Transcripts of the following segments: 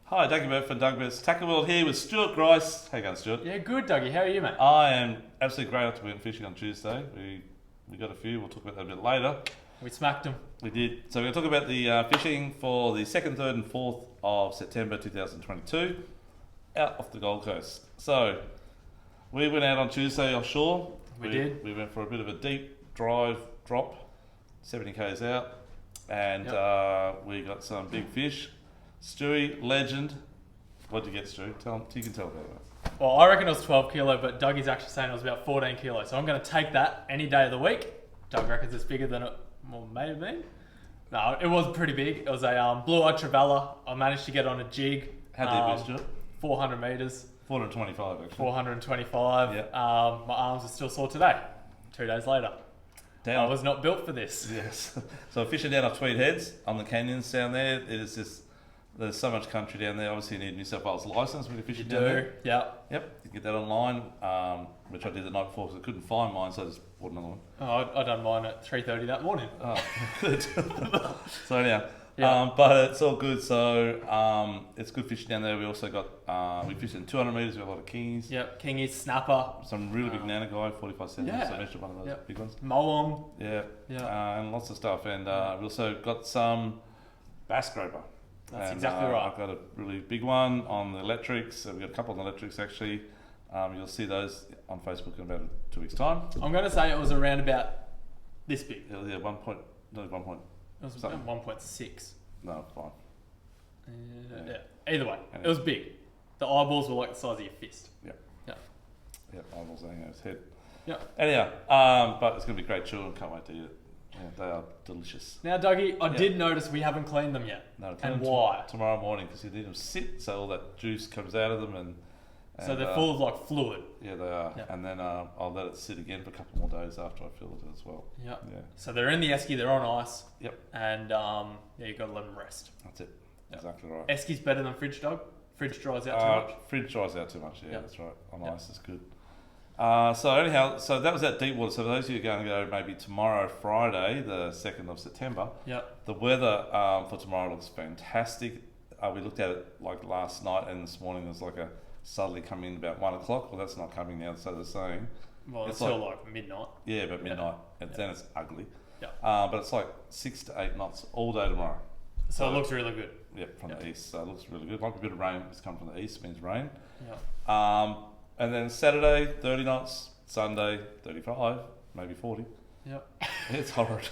Hi, Dougie Burt from Doug Burt's Tackle World here with Stuart Grice. How you going, Stuart? Yeah, good, Dougie. How are you, mate? I am absolutely great after we went fishing on Tuesday. We got a few. We'll talk about that a bit later. We smacked them. We did. So we're going to talk about the fishing for the 2nd, 3rd and 4th of September 2022 out off the Gold Coast. So we went out on Tuesday offshore. We did. We went for a bit of a deep drive drop, 70 k's out, and we got some big fish. Stewie, legend. What did you get, Stewie? You can tell about it. Well, I reckon it was 12 kilo, but Dougie's actually saying it was about 14 kilos. So I'm going to take that any day of the week. Doug reckons it's bigger than it may have been. No, it was pretty big. It was a blue-eyed trevally. I managed to get on a jig. How deep is it? 400 metres. 425, actually. 425. Yeah. My arms are still sore today, 2 days later. Down. I was not built for this. Yes. So fishing down off Tweed Heads on the canyons down there, it is just, there's so much country down there. Obviously you need a New South Wales licence when you're fishing down there. Yeah. Yep, you can get that online, which I did the night before because I couldn't find mine, so I just bought another one. Oh, I done mine at 3:30 that morning. Oh, good. So anyhow, Yeah. but it's all good. So it's good fishing down there. We also got, we fished in 200 metres, we got a lot of kingies. Yep, kingies, snapper, Some really big nana guy, 45 centimetres, Yeah. I mentioned one of those big ones. moong. Yeah, Yeah. and lots of stuff. And we also got some bass scraper. That's And, exactly right. I've got a really big one on the electrics. We've got a couple on the electrics actually. You'll see those on Facebook in about 2 weeks' time. I'm going to say it was around about this big. Yeah, 1 point, no, 1 point. It was Something. about 1.6. No, fine. Yeah. Either way, Anyway. it was big. The eyeballs were like the size of your fist. Yeah. Yeah. Yeah, eyeballs hanging out his head. Yeah. Anyhow, but it's going to be great children. Can't wait to eat it. Yeah, they are delicious. Now, Dougie, I did notice we haven't cleaned them yet. No, And why? Tomorrow morning, because you need them sit so all that juice comes out of them and So they're full of like fluid. Yeah, they are. Yeah. And then I'll let it sit again for a couple more days after I fill it as well. Yeah. Yeah, So they're in the esky, they're on ice. Yep. And yeah, you've got to let them rest. That's it. Yep. Exactly right. Esky's better than fridge, Doug. Fridge dries out too much. Fridge dries out too much. Yeah, Yep. that's right. On Yep. ice is good. So anyhow, so that was at deep water. So for those of you who are going to go maybe tomorrow, Friday, the 2nd of September, Yeah. the weather for tomorrow looks fantastic. We looked at it like last night and this morning. There's like a southerly coming in about 1 o'clock. Well, that's not coming now, so they're saying. Well, it's It's still like midnight. Yeah, about midnight. And then it's ugly. Yeah. But it's like 6 to 8 knots all day tomorrow. So it looks really good. Yep, from Yep. the east. So it looks really good. Might be a bit of rain. It's come from the east, means rain. Yeah. And then Saturday, 30 knots. Sunday, 35, maybe 40. Yep. It's horrid.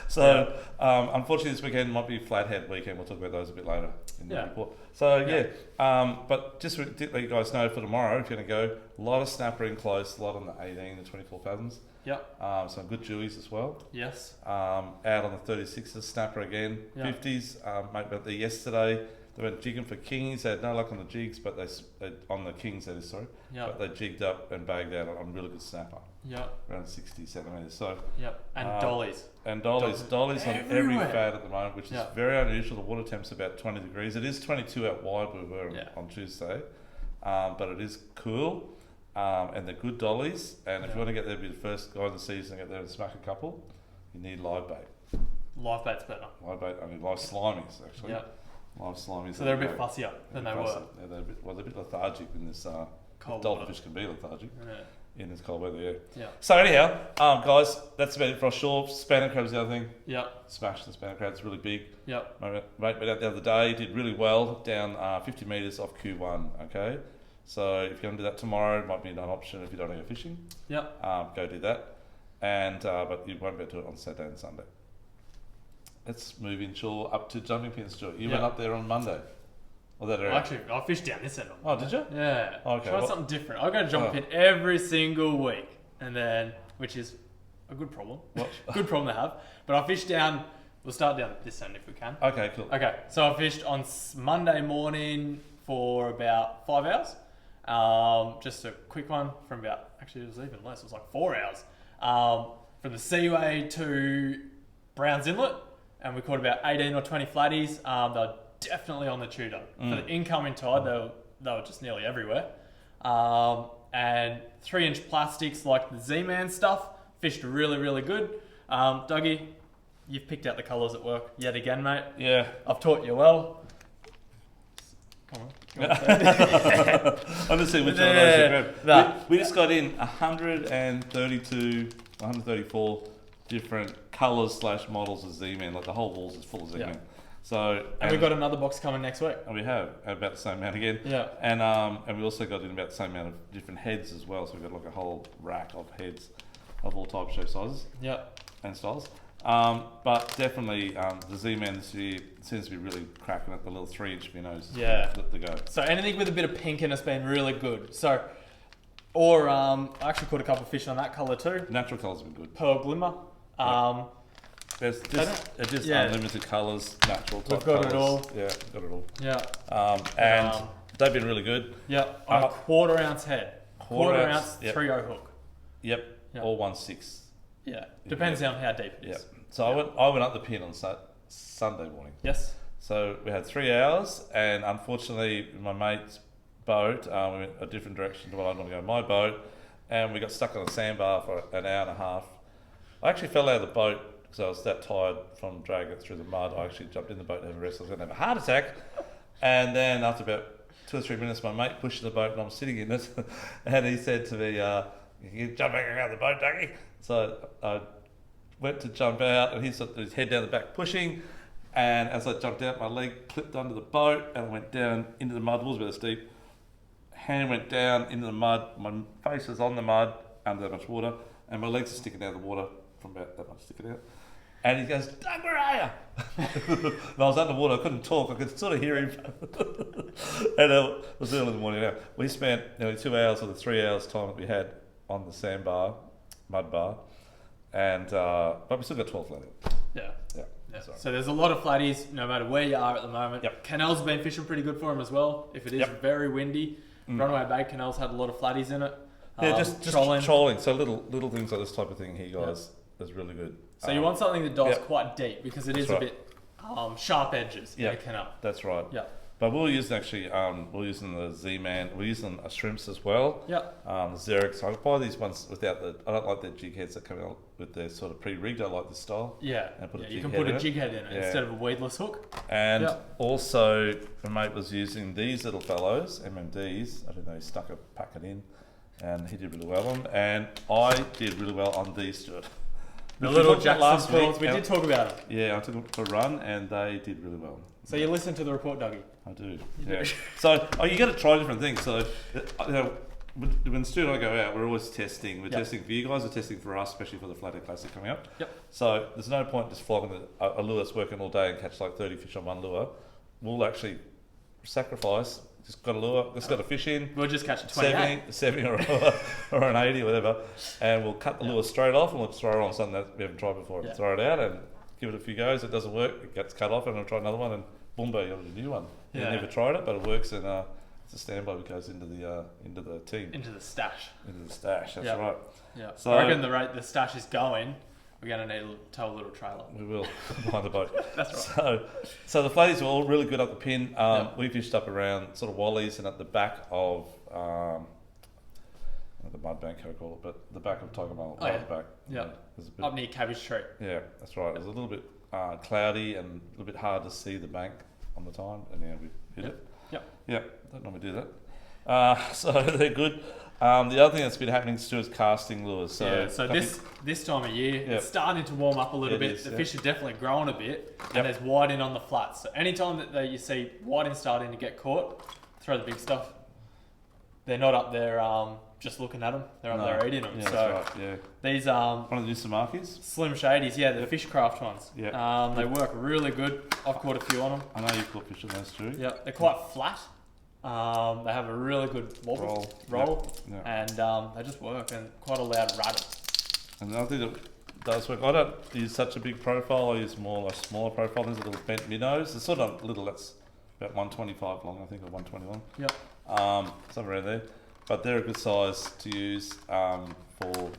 So, unfortunately, this weekend might be Flathead weekend. We'll talk about those a bit later in the Yeah. report. So, but just to let you guys know for tomorrow, if you're going to go, a lot of snapper in close, a lot on the 18 and 24 fathoms. Yep. Some good jewies as well. Yes. Out on the 36s, snapper again. Yeah. 50s, mate, but yesterday they went jigging for kings. They had no luck on the jigs, but they on the kings, that is, sorry. Yep. But they jigged up and bagged out on really good snapper, Yep. around 60 centimetres. So, Yep. And Um, dollies. and dollies on every Everywhere. fad at the moment, which is Yeah. very unusual. The water temp's about 20 degrees. It is 22 out wide we were Yeah. on Tuesday, but it is cool. And they're good dollies. And if Yeah. you want to get there, be the first guy of the season to get there and smack a couple, you need live bait. Live bait's better. Live bait, I mean live slimies actually. Yep. Live slimies. So they're a bit great. fussier than they They're were. fussy. Yeah, they're a bit lethargic in this. Cold Dolphin water. fish can be lethargic Yeah. in this cold weather. Yeah. Yeah. So anyhow, guys, that's about it for offshore. Spanner crab's the other thing. Yep. Smashed the spanner crab. It's really big. Yep. My mate went out the other day. Did really well down 50 metres off Q1. Okay. So if you're going to do that tomorrow, it might be an option if you don't want to go fishing. Yep. Go do that. And but you won't be able to do it on Saturday and Sunday. Let's move inshore up to jumping pins, Stuart. You went Yeah. up there on Monday. Or that area. Actually, I fished down this end. Oh, did you? Yeah. Okay, Try what- something different. I go to jump Oh. pin every single week, and then which is a good problem. What? Good problem to have. But I fished down. We'll start down this end if we can. Okay, cool. Okay. So I fished on Monday morning for about 5 hours. Just a quick one from about. Actually, it was even less. It was like 4 hours. From the Seaway to Browns Inlet, and we caught about 18 or 20 flatties. They were definitely on the Tudor. For the incoming tide, they were just nearly everywhere. And 3-inch plastics like the Z-Man stuff, fished really, really good. Dougie, you've picked out the colours at work yet again, mate. Yeah. I've taught you well. Come on. Go on. I'm just seeing which one of those to grab. We just got in 134 different colours / models of Z-Man. Like the whole walls is full of Z-Man. Yeah. So and we've got another box coming next week. And we have about the same amount again. Yeah. And we also got in about the same amount of different heads as well. So we've got like a whole rack of heads of all types, shape, sizes. Yeah. And styles. But definitely the Z-Man this year seems to be really cracking at the little 3-inch minnows. Yeah. The go. So anything with a bit of pink in it's been really good. So, or I actually caught a couple of fish on that colour too. Natural colours have been good. Pearl Glimmer. There's just unlimited colours, natural type We've got colours. it all. Yeah, got it all. Yeah. And they've been really good. Yeah. On a quarter ounce head. Quarter ounce 3/0 hook. Yep. Or 1/6. Yeah. Depends on how deep it is. Yeah. So I went up the pin on Sunday morning. Yes. So we had 3 hours, and unfortunately, my mate's boat, we went a different direction to what I normally go in my boat, and we got stuck on a sandbar for an hour and a half. I actually fell out of the boat because I was that tired from dragging it through the mud. I actually jumped in the boat to have a rest. I was going to have a heart attack. And then after about 2 or 3 minutes, my mate pushed the boat and I'm sitting in it. And he said to me, "You jump back out of the boat, Dougie." So I went to jump out and he's got his head down the back pushing. And as I jumped out, my leg clipped under the boat and I went down into the mud. It was about this deep. Hand went down into the mud. My face was on the mud under that much water. And my legs are sticking out of the water from about that much sticking out. And he goes, "Doug, where are you?" And I was underwater, I couldn't talk, I could sort of hear him. And it was early in the morning now. We spent nearly 2 hours of the 3 hours time that we had on the sandbar, mud bar, and but we still got 12 flathead. Yeah. Yeah. Yeah. So there's a lot of flatties, no matter where you are at the moment. Yep. Canals have been fishing pretty good for them as well. If it is very windy, Runaway Bay Canals had a lot of flatties in it. Yeah, just trolling. So little things like this type of thing here, guys, is really good. So you want something that dives quite deep because it is a bit sharp edges in a canal. That's right. Yeah. But we're using the Z-Man. We're using shrimps as well. Yeah. The Xerix. I buy these ones without I don't like the jig heads that come out with their sort of pre-rigged. I like this style. Yeah. And You can put a jig head in it instead of a weedless hook. And also, my mate was using these little fellows, MMDs. I don't know, he stuck a packet in, and he did really well on them. And I did really well on these, Stuart. The little Jackson pearls. We did talk about them. Yeah, I took them for a run, and they did really well. So you listen to the report, Dougie? I do. Yeah. So you got to try different things. So when Stu and I go out, we're always testing. We're testing for you guys. We're testing for us, especially for the Flathead Classic coming up. Yep. So there's no point just flogging a lure that's working all day and catch like 30 fish on one lure. We'll actually sacrifice. Just got a lure. Just got a fish in. We'll just catch a 28. 70 or an 80 or whatever, and we'll cut the lure straight off and we'll throw it on something that we haven't tried before. Yeah. Throw it out and give it a few goes. It doesn't work. It gets cut off, and we'll try another one, and boom, you have a new one. Yeah. You never tried it, but it works, and it's a standby that goes into the team. Into the stash. Into the stash. That's right. Yeah. So I reckon the rate the stash is going, we're going to need to tow a little trailer. We will behind the boat. That's right. So the flatties were all really good up the pin. We fished up around sort of Wally's and at the back of the mud bank, I call it, but the back of Tiger Mile, the back. Yeah. Up near Cabbage Tree. Yeah, that's right. It was a little bit cloudy and a little bit hard to see the bank on the time, and we hit it. Yep. Don't normally do that. So they're good. The other thing that's been happening still is casting lures. So this time of year, it's starting to warm up a little bit. The fish are definitely growing a bit, and there's whiting on the flats. So anytime that you see whiting starting to get caught, throw the big stuff. They're not up there just looking at them. They're up there eating them. Yeah, so that's right. Yeah. These one of the new Samakis? Slim Shadies, the Fishcraft ones. Yeah. They work really good. I've caught a few on them. I know you've caught fish on those too. Yeah, they're quite flat. They have a really good roll, and they just work, and quite a loud rattle. And the other thing that does work, I don't use such a big profile. I use more a smaller profile. These are little bent minnows. They're sort of little. That's about 125 long, I think, or 120 long. Yep. Somewhere around there. But they're a good size to use for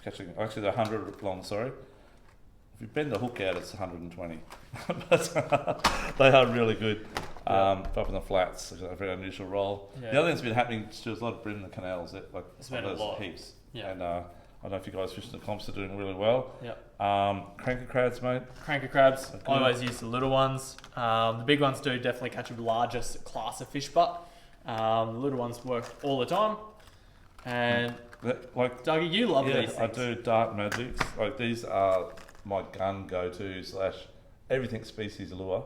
catching. Actually, they're 100 long. Sorry. If you bend the hook out, it's 120. But they are really good. Up in the flats, it's a very unusual roll. The other thing that's been happening, there's a lot of bream in the canals. There's been a lot. Heaps. Yeah. And I don't know if you guys fishing the comps are doing really well. Yep. Cranker crabs, mate. Cranker crabs. Okay. I always use the little ones. The big ones do definitely catch a larger class of fish, but the little ones work all the time. And Like, Dougie, you love yeah, these things. I do Dark Magics. Like, these are my gun go-to / everything species lure.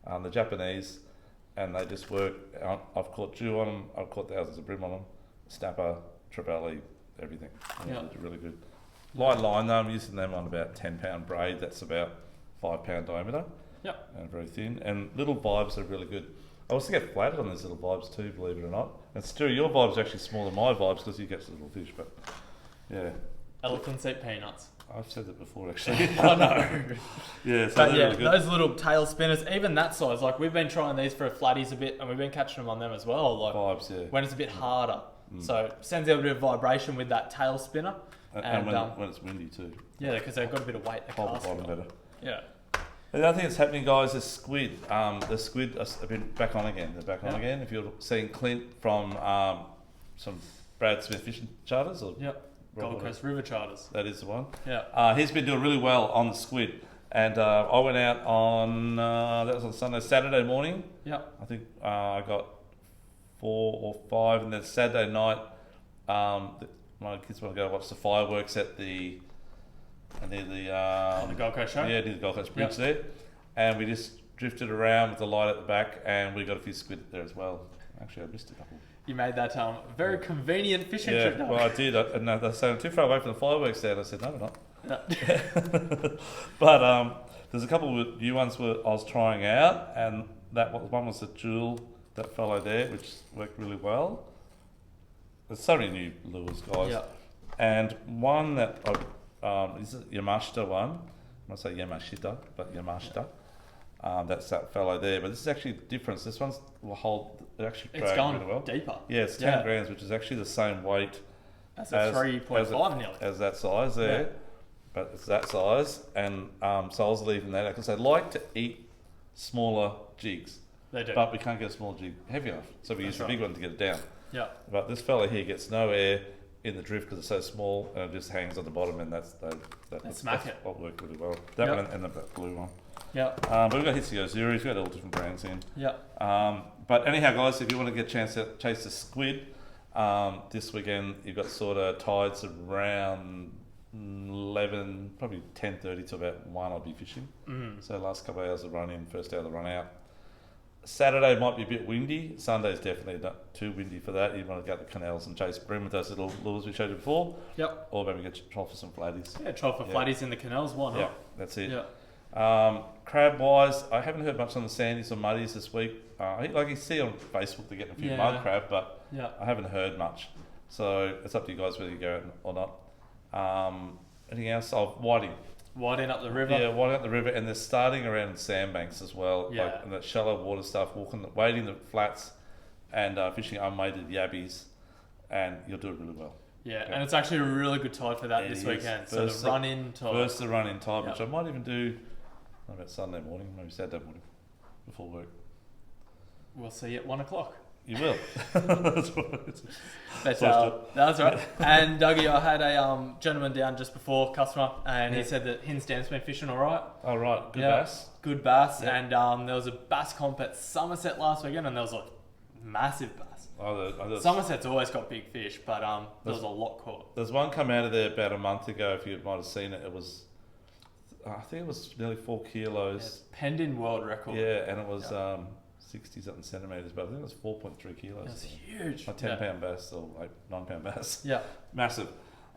The Japanese, and they just work. I've caught Jew on them. I've caught thousands of brim on them. Snapper, trevally, everything. Yeah. They're really good. Light line though, I'm using them on about 10-pound braid. That's about 5-pound diameter. Yep. And very thin. And little vibes are really good. I also get flattered on these little vibes too, believe it or not. And Stu, your vibes are actually smaller than my vibes because you catch the little fish, but yeah. Elephants eat peanuts. I've said that before actually. I know. Yeah, so But they're yeah, really good. those little tail spinners, even that size, like we've been trying these for flatties a bit and we've been catching them on them as well. Like Vibes, yeah. when it's a bit harder. So it sends out a bit of vibration with that tail spinner. And when it's windy too. Yeah, because they've got a bit of weight. Hold the bottom better. Yeah. And the other thing that's happening, guys, is squid. The squid have been back on again. They're back on again. If you're seeing Clint from some Brad Smith fishing charters, or Yep. Gold Coast River Charters. that is the one. Yeah. He's been doing really well on the squid. And I went out on that was on Saturday morning. Yep. I think I got 4 or 5, and then Saturday night, my kids want to go watch the fireworks at the near the On the Gold Coast show? yeah, near the Gold Coast Bridge there, and we just drifted around with the light at the back, and we got a few squid there as well. Actually, I missed a couple. You made that very convenient fishing trip. Yeah, well, I did. And they said I'm too far away from the fireworks there. And I said no, we're not. Yeah. But there's a couple of new ones I was trying out, and one was the jewel, that fellow there, which worked really well. There's so many new lures, guys. Yeah. And one that this is a Yamashita one. I might say Yamashita, but Yamashita. That's that fellow there. But this is actually different. This one's it actually It's dragged gone really well. deeper. Yeah, it's 10 grams, which is actually the same weight That's a 3.5 nearly. as that size there. Yeah. But it's that size, and so I was leaving that out because they like to eat smaller jigs, They do. but we can't get a small jig heavy enough, so we use the big one to get it down. Yeah. But this fella here gets no air in the drift because it's so small, and it just hangs on the bottom, and that's smack it. what worked really well. That Yep. one and that blue one. Yeah. But we've got Hitsio Zeros, we've got all different brands in. Yeah. But anyhow, guys, if you want to get a chance to chase the squid, this weekend you've got sort of tides around 11, probably 10:30 to about 1 I'll be fishing. So last couple of hours of run in, first hour of the run out. Saturday might be a bit windy. Sunday's definitely not too windy for that. You want to go to the canals and chase brim with those little lures we showed you before. Yep. Or maybe get try for some flatties. Yeah, try for flatties in the canals, why not? Yeah, that's it. Yeah. Crab wise, I haven't heard much on the sandies or muddies this week. Like you see on Facebook, they're getting a few mud crab, but Yeah. I haven't heard much. So it's up to you guys whether you go out or not. Anything else? Whiting. Widen up the river. Yeah, whiting up the river, and they're starting around sandbanks as well. Yeah. Like in that shallow water stuff, wading the flats and fishing unweighted yabbies, and you'll do it really well. Yeah, and it's actually a really good tide for that It this is. weekend. So First the run-in tide. First the run-in tide, Yep. which I might even do about Sunday morning, maybe Saturday morning before work. We'll see you at 1 o'clock. You will. That's right. That's right. And Dougie, I had a gentleman down just before, customer, and he Yeah. said that his dam's been fishing all right. Oh, right. Good Yeah. bass. Good bass. Yeah. And there was a bass comp at Somerset last weekend, and there was a massive bass. Somerset's always got big fish, but there was a lot caught. There's one come out of there about a month ago, if you might have seen it. It was, I think it was nearly 4 kilos. It's penned in world record. Yeah, and it was 60 something centimetres, but I think it was 4.3 kilos. That's huge. A 10-pound bass or like 9-pound bass. Yeah. Massive.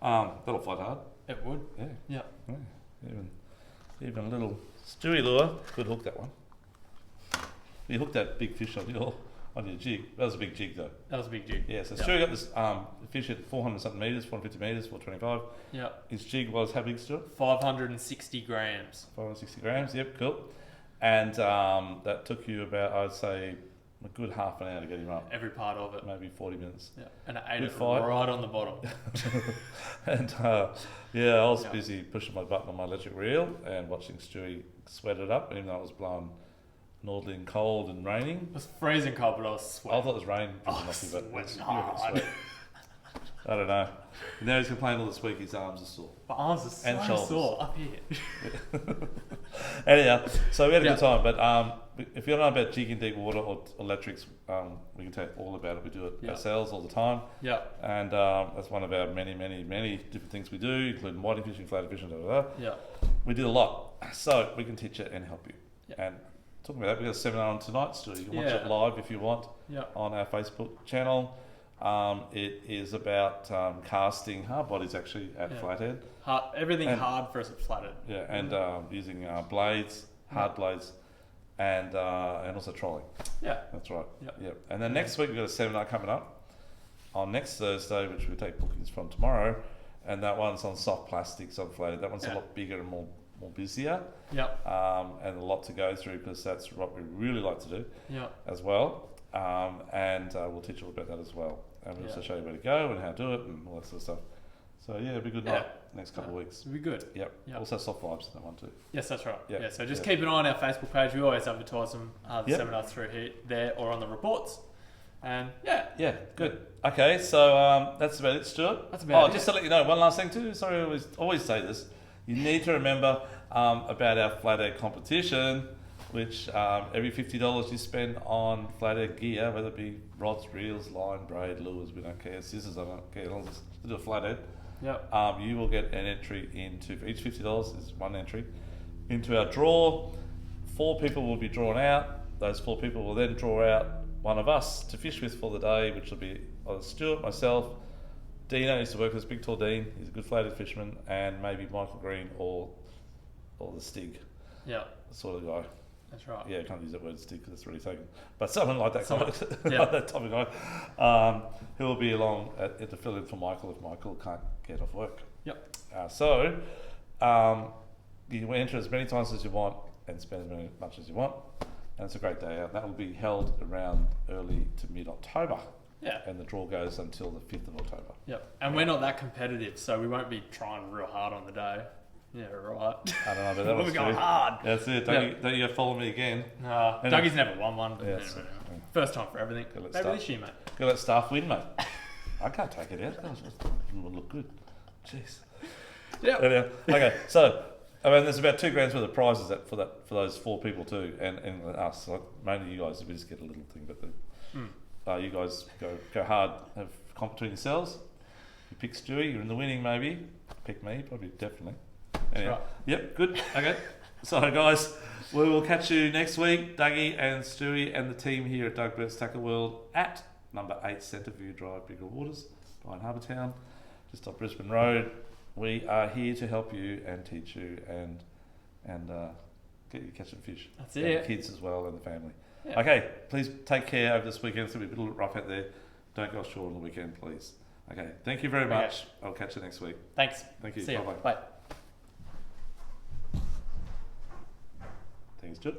That'll fight hard. It would. Yeah. Yeah. Even a little Stewie lure could hook that one. You hooked that big fish on your jig. That was a big jig though. That was a big jig. Yeah, so Stewie got this fish at 400 something metres, 450 metres, 425. Yeah. His jig was how big, Stuart? 560 grams. 560 grams, yep, cool. And that took you about, I'd say, a good half an hour to get him up. Every part of it. Maybe 40 minutes. Yeah. And it ate Good it fight. right on the bottom. And I was busy pushing my button on my electric reel and watching Stewie sweat it up, even though it was blowing northerly and cold and raining. It was freezing cold, but I was I sweating. thought it was raining. Oh, Lucky, but sweating you were gonna hard. sweat. I don't know. Now he's complaining all this week his arms are sore. My arms are so And shoulders. sore up here. Anyhow, so we had a good time. But if you don't know about jigging deep water or electrics, we can tell you all about it. We do it ourselves all the time. Yeah. And that's one of our many different things we do, including whiting fishing, flathead fishing, Yeah. We do a lot. So we can teach you and help you. Yeah. And talking about that, we've got a seminar on tonight, Stu. You can watch Yeah. it live if you want Yeah. on our Facebook channel. It is about casting hard bodies actually at Flathead. Everything hard for us at Flathead. Yeah, and using blades, hard blades, and also trolling. Yeah. That's right. Yeah. Yep. And then next week we've got a seminar coming up on next Thursday, which we take bookings from tomorrow, and that one's on soft plastics on Flathead. That one's a lot bigger and more busier. Yeah. And a lot to go through because that's what we really like to do. Yeah. As well. And we'll teach you all about that as well. And we'll also show you where to go and how to do it and all that sort of stuff. So it'll be a good night next couple of weeks. It'll be good. Yep. Also soft vibes in that one too. Yes, that's right. Yep. Yeah. So just keep an eye on our Facebook page. We always advertise them, the seminars through here, there, or on the reports. And yeah, good. Okay, so that's about it, Stuart. That's about it. Just to let you know, one last thing too. Sorry, I always say this. You need to remember about our Flathead competition, which every $50 you spend on Flathead gear, whether it be rods, reels, line, braid, lures, we don't care, scissors, I don't care, as long as it's to do a Flathead, you will get an entry into, for each $50 is one entry, into our draw. 4 people will be drawn out. Those 4 people will then draw out one of us to fish with for the day, which will be either Stuart, myself, Dino used to work with us, Big Tall Dean, he's a good Flathead fisherman, and maybe Michael Green or the Stig sort of guy. That's right. Yeah, I can't use that word Stig because it's really taken. But someone like that, Yeah. that type of guy, who will be along to fill in for Michael if Michael can't get off work. Yep. So you can enter as many times as you want and spend as much as you want. And it's a great day out. That will be held around early to mid-October. Yeah. And the draw goes until the 5th of October. Yep. And we're not that competitive, so we won't be trying real hard on the day. Yeah, right. I don't know, but that was we're going hard. That's it. Don't you follow me again? No, Dougie's never won one. Yeah, first time for everything. Maybe this year, mate. Go let staff win, mate. I can't take it out. That would look good. Jeez. Yeah. Okay, so I mean, there's about $2,000 worth of prizes for those 4 people too, and us. Like, mainly you guys, we just get a little thing, but you guys go hard, have comp between yourselves. You pick Stewie, you're in the winning maybe. Pick me, probably definitely. Anyway, right. Yep, good. Okay. So guys, we will catch you next week. Dougie and Stewie and the team here at Doug Burt's Tackle World at number 8 Centreview Drive, Bigger Waters, behind Harbour Town, just off Brisbane Road. We are here to help you and teach you and get you catching fish. That's and it. The kids as well and the family. Yeah. Okay, please take care over this weekend. It's going to be a little rough out there. Don't go ashore on the weekend, please. Okay, thank you very much. I'll catch you next week. Thanks. Thank you. See ya. Bye-bye. Bye. Thanks, Judd.